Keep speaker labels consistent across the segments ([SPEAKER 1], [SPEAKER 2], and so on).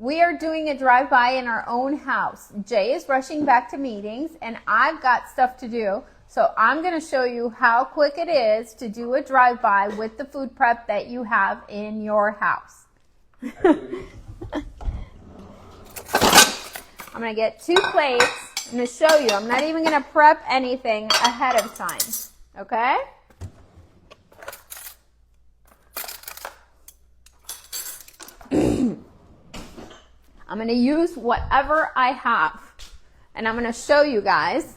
[SPEAKER 1] We are doing a drive-by in our own house. Jay is rushing back to meetings and I've got stuff to do. So I'm going to show you how quick it is to do a drive-by with the food prep that you have in your house. I'm going to get 2 plates. I'm going to show you. I'm not even going to prep anything ahead of time. Okay? I'm going to use whatever I have. And I'm going to show you guys.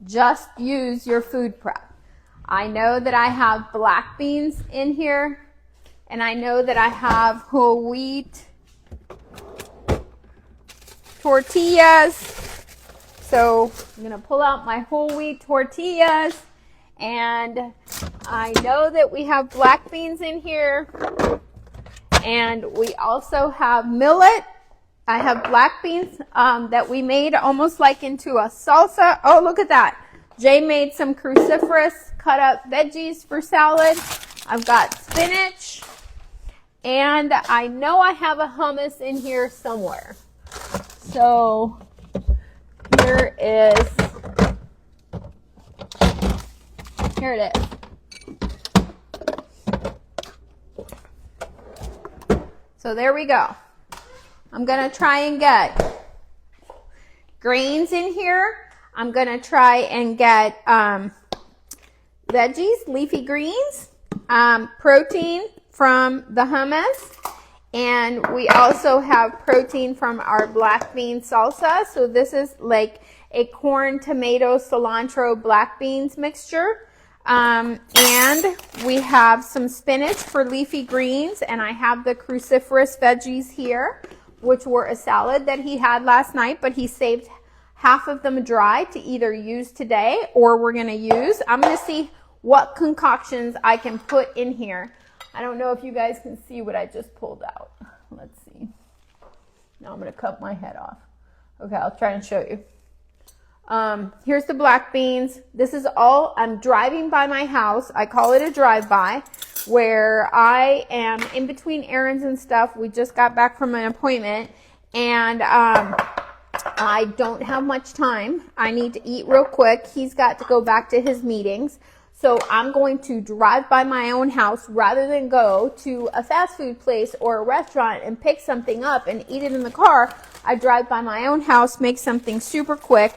[SPEAKER 1] Just use your food prep. I know that I have black beans in here. And I know that I have whole wheat tortillas. So I'm going to pull out my whole wheat tortillas. And I know that we have black beans in here. And we also have millet. I have black beans that we made almost like into a salsa. Oh, look at that. Jay made some cruciferous cut up veggies for salad. I've got spinach. And I know I have a hummus in here somewhere. So here it is. So there we go. I'm going to try and get grains in here. I'm going to try and get veggies, leafy greens, protein from the hummus. And we also have protein from our black bean salsa. So this is like a corn, tomato, cilantro, black beans mixture. And we have some spinach for leafy greens. And I have the cruciferous veggies here, which were a salad that he had last night, but he saved half of them dry to either use today or we're going to use. I'm going to see what concoctions I can put in here. I don't know if you guys can see what I just pulled out. Let's see. Now I'm going to cut my head off. Okay, I'll try and show you. Here's the black beans. This is all, I'm driving by my house. I call it a drive-by, where I am in between errands and stuff. We just got back from an appointment and I don't have much time. I need to eat real quick. He's got to go back to his meetings. So I'm going to drive by my own house rather than go to a fast food place or a restaurant and pick something up and eat it in the car. I drive by my own house, make something super quick,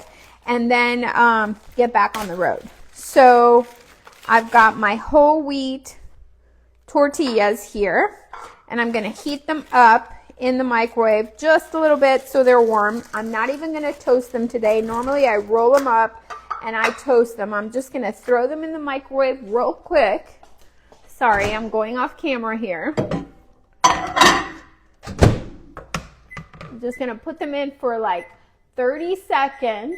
[SPEAKER 1] and then get back on the road. So I've got my whole wheat tortillas here, and I'm going to heat them up in the microwave just a little bit so they're warm. I'm not even going to toast them today. Normally I roll them up and I toast them. I'm just going to throw them in the microwave real quick. Sorry, I'm going off camera here. I'm just going to put them in for like 30 seconds.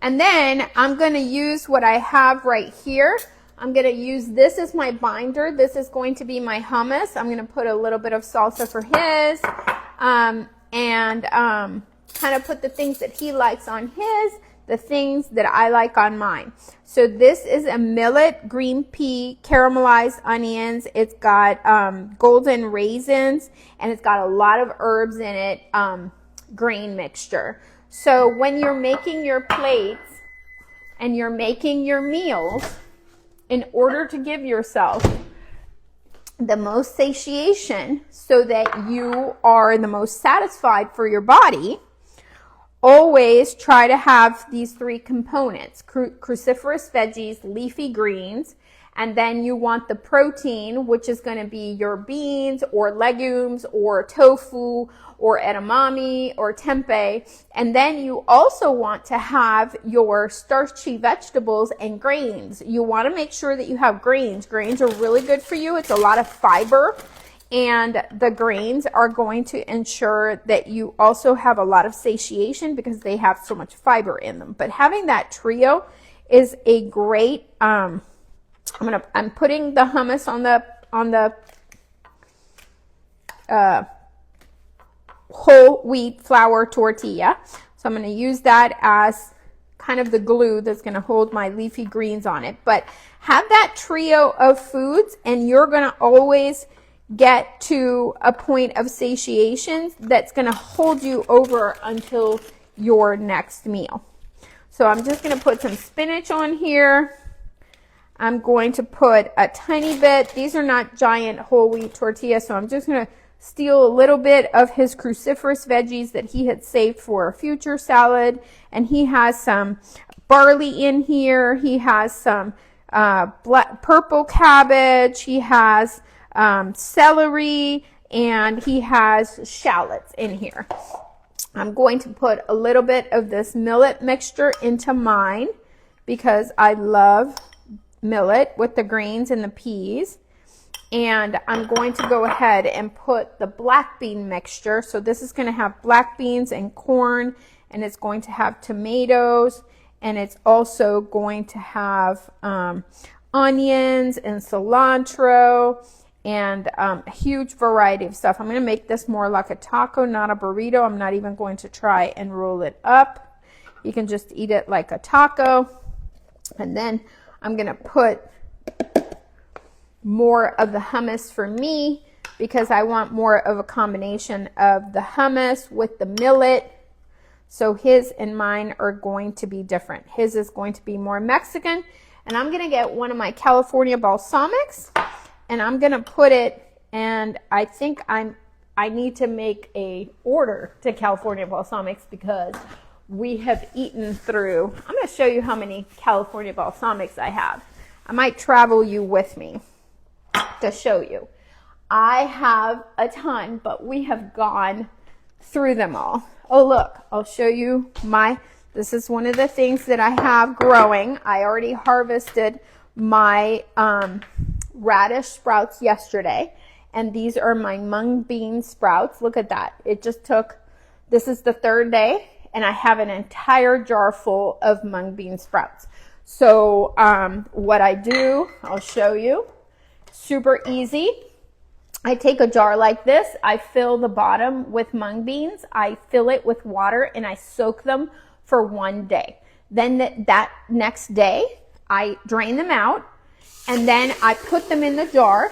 [SPEAKER 1] And then I'm going to use what I have right here. I'm going to use this as my binder. This is going to be my hummus. I'm going to put a little bit of salsa for his and kind of put the things that he likes on his, the things that I like on mine. So this is a millet green pea caramelized onions. It's got golden raisins and it's got a lot of herbs in it, grain mixture. So when you're making your plates and you're making your meals, in order to give yourself the most satiation so that you are the most satisfied for your body, always try to have these 3 components: cruciferous veggies, leafy greens, and then you want the protein, which is going to be your beans or legumes or tofu or edamame or tempeh. And then you also want to have your starchy vegetables and grains. You want to make sure that you have grains. Grains are really good for you. It's a lot of fiber. And the grains are going to ensure that you also have a lot of satiation because they have so much fiber in them. But having that trio is a great, I'm putting the hummus on the whole wheat flour tortilla. So I'm going to use that as kind of the glue that's going to hold my leafy greens on it. But have that trio of foods and you're going to always get to a point of satiation that's going to hold you over until your next meal. So I'm just going to put some spinach on here. I'm going to put a tiny bit. These are not giant whole wheat tortillas, so I'm just going to steal a little bit of his cruciferous veggies that he had saved for a future salad. And he has some barley in here. He has some purple cabbage. He has celery, and he has shallots in here. I'm going to put a little bit of this millet mixture into mine because I love millet with the grains and the peas. And I'm going to go ahead and put the black bean mixture. So this is going to have black beans and corn, and it's going to have tomatoes, and it's also going to have onions and cilantro and a huge variety of stuff. I'm going to make this more like a taco, not a burrito. I'm not even going to try and roll it up. You can just eat it like a taco. And then I'm going to put more of the hummus for me because I want more of a combination of the hummus with the millet. So his and mine are going to be different. His is going to be more Mexican. And I'm going to get one of my California balsamics, and I'm going to put it, and I think I need to make a order to California balsamics because we have eaten through. I'm going to show you how many California balsamics I have. I might travel you with me to show you. I have a ton, but we have gone through them all. Oh, look, I'll show you this is one of the things that I have growing. I already harvested my radish sprouts yesterday, and these are my mung bean sprouts. Look at that. It just took, this is the third day, and I have an entire jar full of mung bean sprouts. So what I do, I'll show you, super easy. I take a jar like this, I fill the bottom with mung beans, I fill it with water, and I soak them for 1 day. Then that next day, I drain them out, and then I put them in the jar.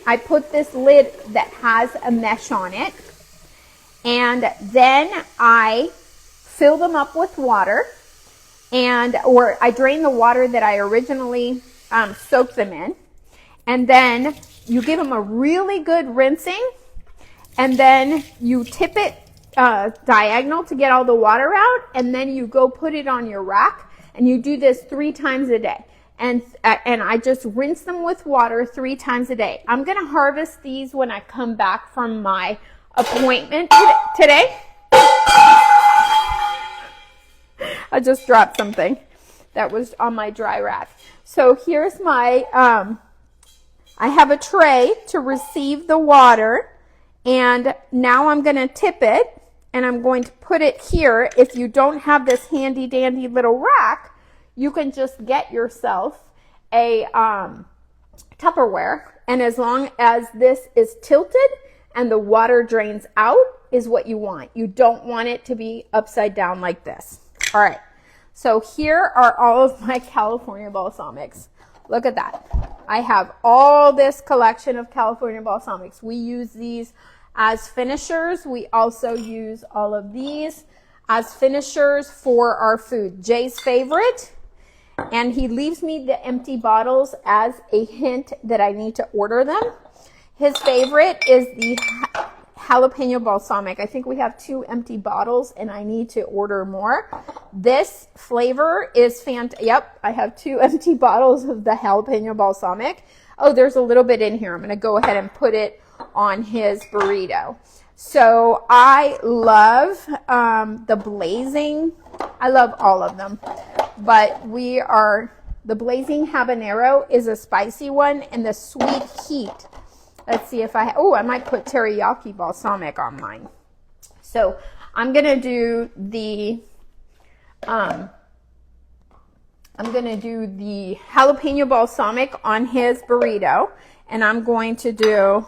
[SPEAKER 1] I put this lid that has a mesh on it, and then I fill them up with water, or I drain the water that I originally soaked them in, and then you give them a really good rinsing, and then you tip it diagonal to get all the water out, and then you go put it on your rack, and you do this 3 times a day. And I just rinse them with water 3 times a day. I'm going to harvest these when I come back from my appointment today. I just dropped something that was on my dry rack. So here's my, I have a tray to receive the water, and now I'm going to tip it, and I'm going to put it here. If you don't have this handy dandy little rack, you can just get yourself a Tupperware, and as long as this is tilted and the water drains out is what you want. You don't want it to be upside down like this. All right, so here are all of my California balsamics. Look at that. I have all this collection of California balsamics. We use these as finishers. We also use all of these as finishers for our food. Jay's favorite, and he leaves me the empty bottles as a hint that I need to order them. His favorite is the jalapeno balsamic. I think we have 2 empty bottles, and I need to order more. This flavor is fantastic. Yep, I have 2 empty bottles of the jalapeno balsamic. Oh, there's a little bit in here. I'm going to go ahead and put it on his burrito. So I love the blazing. I love all of them, but the blazing habanero is a spicy one, and the sweet heat. Let's see if I might put teriyaki balsamic on mine. So I'm gonna do the jalapeno balsamic on his burrito, and I'm going to do,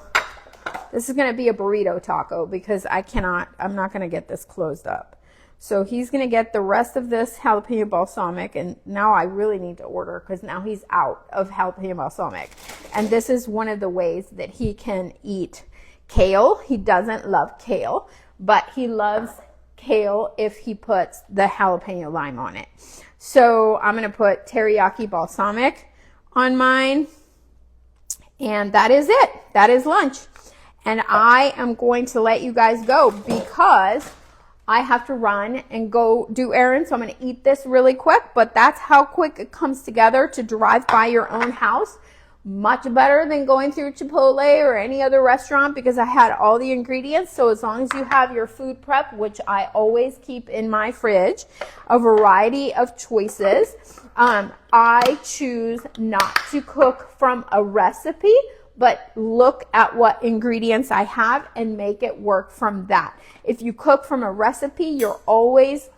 [SPEAKER 1] this is gonna be a burrito taco because I'm not gonna get this closed up. So he's going to get the rest of this jalapeno balsamic, and now I really need to order because now he's out of jalapeno balsamic. And this is one of the ways that he can eat kale. He doesn't love kale, but he loves kale if he puts the jalapeno lime on it. So I'm going to put teriyaki balsamic on mine, and that is it. That is lunch. And I am going to let you guys go because I have to run and go do errands. So I'm going to eat this really quick, but that's how quick it comes together to drive by your own house. Much better than going through Chipotle or any other restaurant because I had all the ingredients. So as long as you have your food prep, which I always keep in my fridge, a variety of choices, I choose not to cook from a recipe, but look at what ingredients I have and make it work from that. If you cook from a recipe, you're always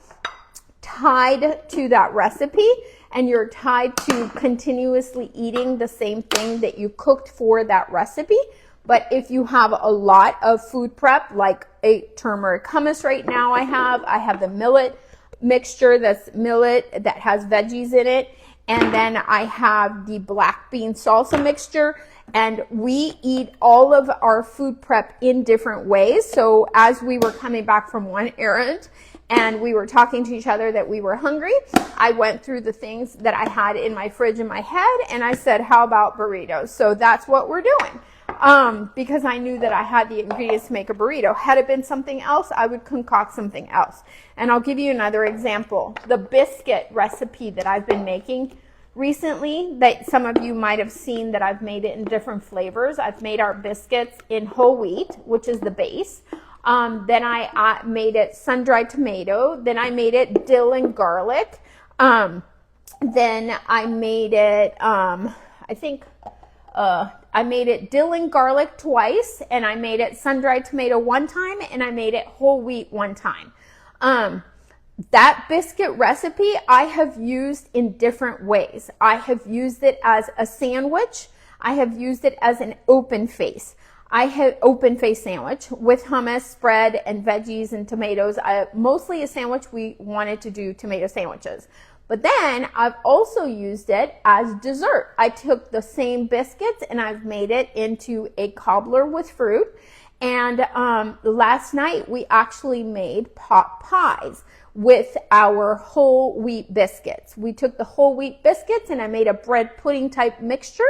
[SPEAKER 1] tied to that recipe and you're tied to continuously eating the same thing that you cooked for that recipe. But if you have a lot of food prep, like a turmeric hummus right now I have the millet mixture, that's millet that has veggies in it. And then I have the black bean salsa mixture, and we eat all of our food prep in different ways. So as we were coming back from one errand and we were talking to each other that we were hungry, I went through the things that I had in my fridge in my head and I said, how about burritos? So that's what we're doing. Because I knew that I had the ingredients to make a burrito. Had it been something else, I would concoct something else. And I'll give you another example. The biscuit recipe that I've been making recently, that some of you might have seen that I've made it in different flavors. I've made our biscuits in whole wheat, which is the base. Then I made it sun-dried tomato. Then I made it dill and garlic. Then I made it, I made it dill and garlic twice, and I made it sun-dried tomato one time, and I made it whole wheat one time. That biscuit recipe I have used in different ways. I have used it as a sandwich. I have used it as an open face. I have open face sandwich with hummus, spread, and veggies and tomatoes. Mostly a sandwich. We wanted to do tomato sandwiches. But then I've also used it as dessert. I took the same biscuits and I've made it into a cobbler with fruit. And last night we actually made pot pies with our whole wheat biscuits. We took the whole wheat biscuits and I made a bread pudding type mixture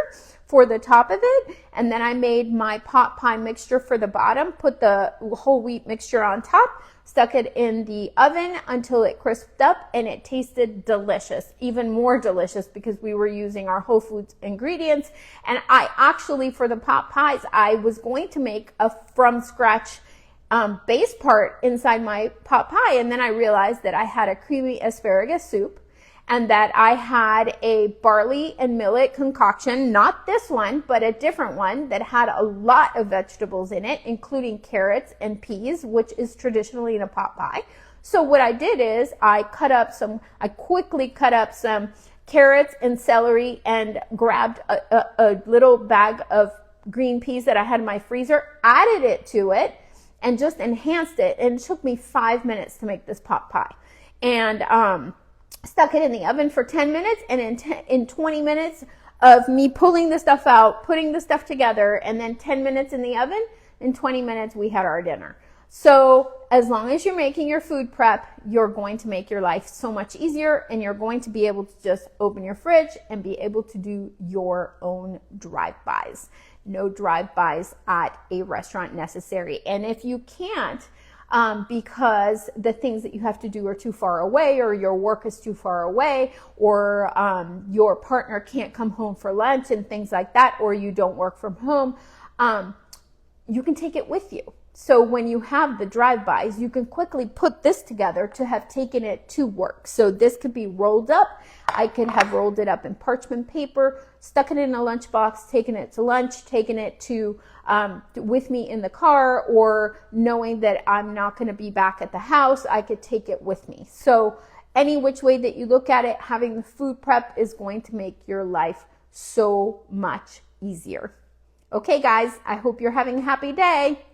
[SPEAKER 1] for the top of it. And then I made my pot pie mixture for the bottom, put the whole wheat mixture on top, stuck it in the oven until it crisped up, and it tasted delicious, even more delicious because we were using our whole foods ingredients. And I actually, for the pot pies, I was going to make a from scratch base part inside my pot pie. And then I realized that I had a creamy asparagus soup and that I had a barley and millet concoction, not this one, but a different one that had a lot of vegetables in it, including carrots and peas, which is traditionally in a pot pie. So what I did is I quickly cut up some carrots and celery and grabbed a little bag of green peas that I had in my freezer, added it to it, and just enhanced it. And it took me 5 minutes to make this pot pie. And stuck it in the oven for 10 minutes, and in 20 minutes of me pulling the stuff out, putting the stuff together, and then 10 minutes in the oven, in 20 minutes we had our dinner. So as long as you're making your food prep, you're going to make your life so much easier, and you're going to be able to just open your fridge and be able to do your own drive-bys. No drive-bys at a restaurant necessary. And if you can't, because the things that you have to do are too far away, or your work is too far away, or your partner can't come home for lunch and things like that, or you don't work from home, you can take it with you. So when you have the drive-bys, you can quickly put this together to have taken it to work. So this could be rolled up. I could have rolled it up in parchment paper, stuck it in a lunchbox, taken it to lunch, taken it to with me in the car, or knowing that I'm not going to be back at the house, I could take it with me. So any which way that you look at it, having the food prep is going to make your life so much easier. Okay, guys, I hope you're having a happy day.